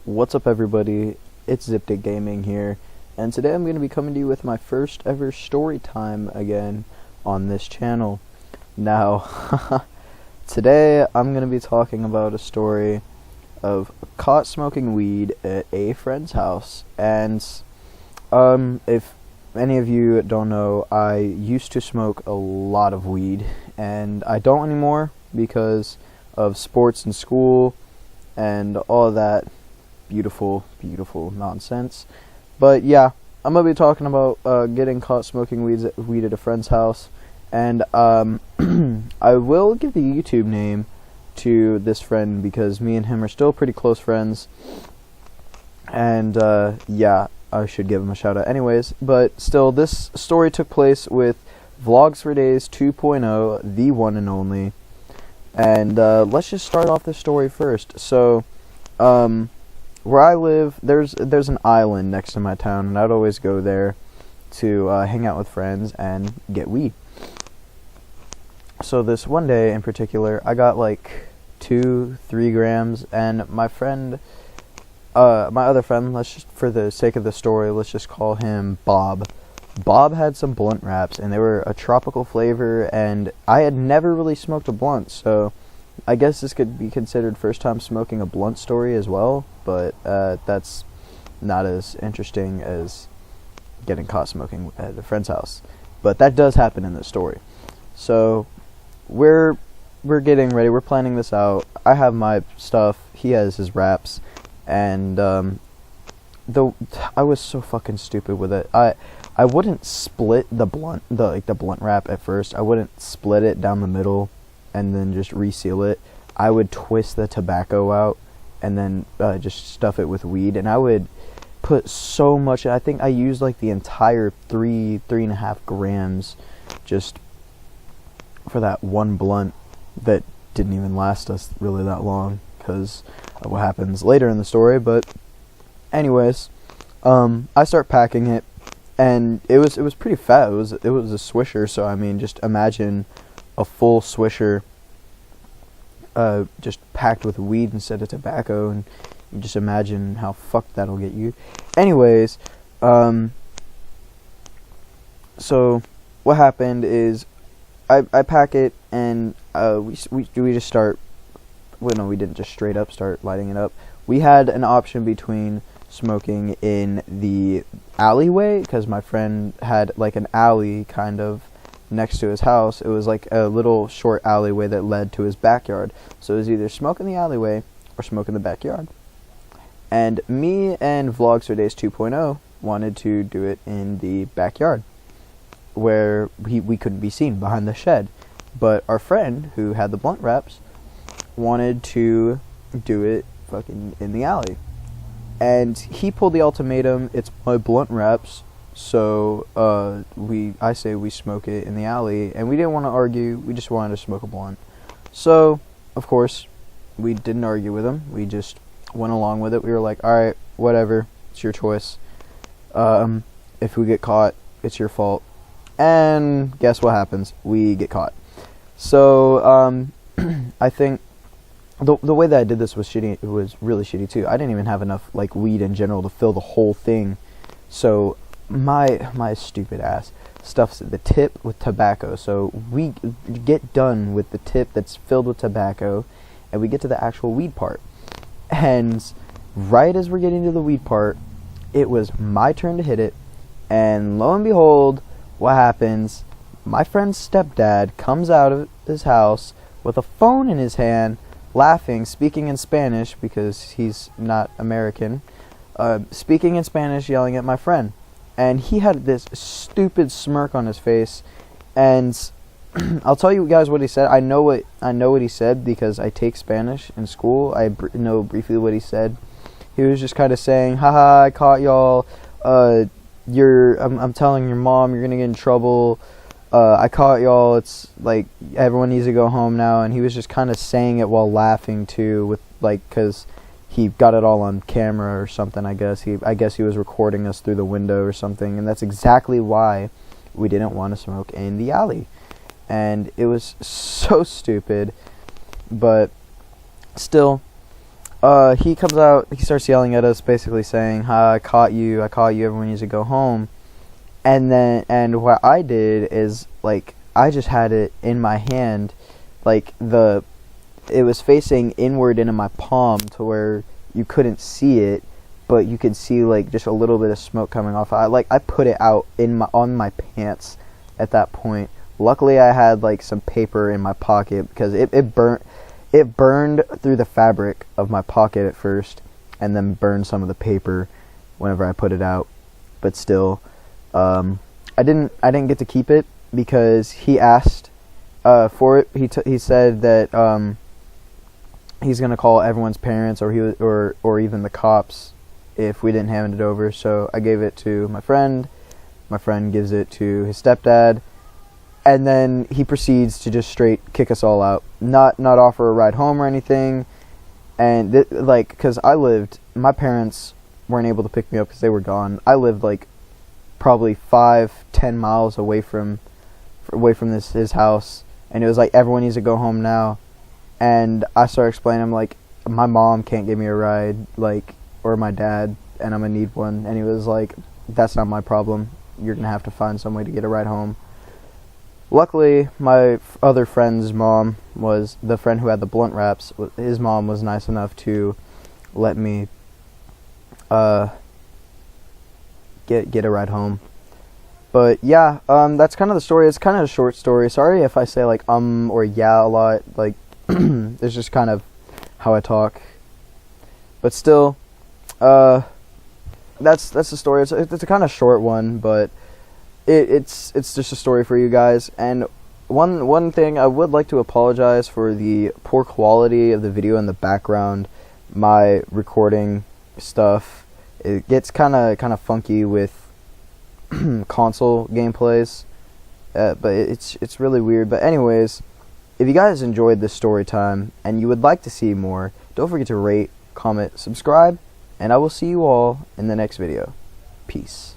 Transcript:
What's up, everybody? It's Ziptic Gaming here, and today I'm going to be coming to you with my first ever story time again on this channel. Now, today I'm going to be talking about a story of caught smoking weed at a friend's house. And if any of you don't know, I used to smoke a lot of weed, and I don't anymore because of sports and school and all that beautiful nonsense. But yeah, I'm gonna be talking about getting caught smoking weed at a friend's house, and I will give the YouTube name to this friend because me and him are still pretty close friends, and yeah, I should give him a shout out anyways. But still, this story took place with Vlogs for Days 2.0, the one and only. And let's just start off the story first. So, where I live, there's an island next to my town, and I'd always go there to hang out with friends and get weed. So this one day in particular, I got like 2-3 grams, and my other friend, let's just, for the sake of the story, let's just call him Bob. Bob had some blunt wraps, and they were a tropical flavor, and I had never really smoked a blunt, so I guess this could be considered first time smoking a blunt story as well, but that's not as interesting as getting caught smoking at a friend's house. But that does happen in this story. So we're getting ready, we're planning this out. I have my stuff, he has his wraps, and I was so fucking stupid with it. I wouldn't split the blunt wrap at first. I wouldn't split it down the middle and then just reseal it. I would twist the tobacco out and then just stuff it with weed, and I would put so much. I think I used like the entire 3.5 grams just for that one blunt that didn't even last us really that long because of what happens later in the story. But anyways, I start packing it, and it was pretty fat. It was a swisher, so I mean, just imagine a full swisher just packed with weed instead of tobacco, and you just imagine how fucked that'll get you. Anyways, so what happened is I pack it, and we just start. Well, no, we didn't just straight up start lighting it up. We had an option between smoking in the alleyway, because my friend had like an alley kind of next to his house. It was like a little short alleyway that led to his backyard, so it was either smoke in the alleyway or smoke in the backyard. And me and Vlogs for Days 2.0 wanted to do it in the backyard where we couldn't be seen behind the shed, but our friend who had the blunt wraps wanted to do it fucking in the alley. And he pulled the ultimatum, it's my blunt wraps, so I say we smoke it in the alley, and we didn't want to argue, we just wanted to smoke a blunt. So, of course, we didn't argue with him, we just went along with it. We were like, alright, whatever, it's your choice. If we get caught, it's your fault. And guess what happens? We get caught. So, I think the way that I did this was shitty. It was really shitty too. I didn't even have enough like weed in general to fill the whole thing. So my stupid ass stuffs the tip with tobacco. So we get done with the tip that's filled with tobacco, and we get to the actual weed part. And right as we're getting to the weed part, it was my turn to hit it. And lo and behold, what happens? My friend's stepdad comes out of his house with a phone in his hand, laughing, speaking in Spanish because he's not American, speaking in Spanish, yelling at my friend. And he had this stupid smirk on his face, and I'll tell you guys what he said. I know what he said because I take Spanish in school. I know briefly what he said. He was just kind of saying, haha, I caught y'all, I'm telling your mom you're gonna get in trouble, I caught y'all, it's like everyone needs to go home now. And he was just kind of saying it while laughing too, with like, because he got it all on camera or something. I guess he was recording us through the window or something, and that's exactly why we didn't want to smoke in the alley. And it was so stupid, but still, he comes out, he starts yelling at us, basically saying, "Ha, I caught you, everyone needs to go home." And what I did is, like, I just had it in my hand, like, it was facing inward into my palm to where you couldn't see it, but you could see, like, just a little bit of smoke coming off. I put it out on my pants at that point. Luckily, I had, like, some paper in my pocket, because it burned through the fabric of my pocket at first, and then burned some of the paper whenever I put it out. But still, I didn't get to keep it, because he asked for it. He said that he's gonna call everyone's parents, or even the cops, if we didn't hand it over. So I gave it to my friend. My friend gives it to his stepdad, and then he proceeds to just straight kick us all out. Not offer a ride home or anything. And because my parents weren't able to pick me up because they were gone. I lived like probably 5-10 miles away from his house, and it was like, everyone needs to go home now. And I started explaining, I'm like, my mom can't give me a ride, like, or my dad, and I'm gonna need one. And he was like, that's not my problem, you're gonna have to find some way to get a ride home. Luckily, my other friend's mom, was the friend who had the blunt wraps, his mom was nice enough to let me get a ride home. But yeah, that's kind of the story. It's kind of a short story. Sorry if I say like or yeah a lot. Like, it's just kind of how I talk. But still, that's the story. It's a kind of short one, but it's just a story for you guys. And one thing, I would like to apologize for the poor quality of the video in the background. My recording stuff, it gets kind of funky with console gameplays, but it's really weird. But anyways, if you guys enjoyed this story time and you would like to see more, don't forget to rate, comment, subscribe, and I will see you all in the next video. Peace.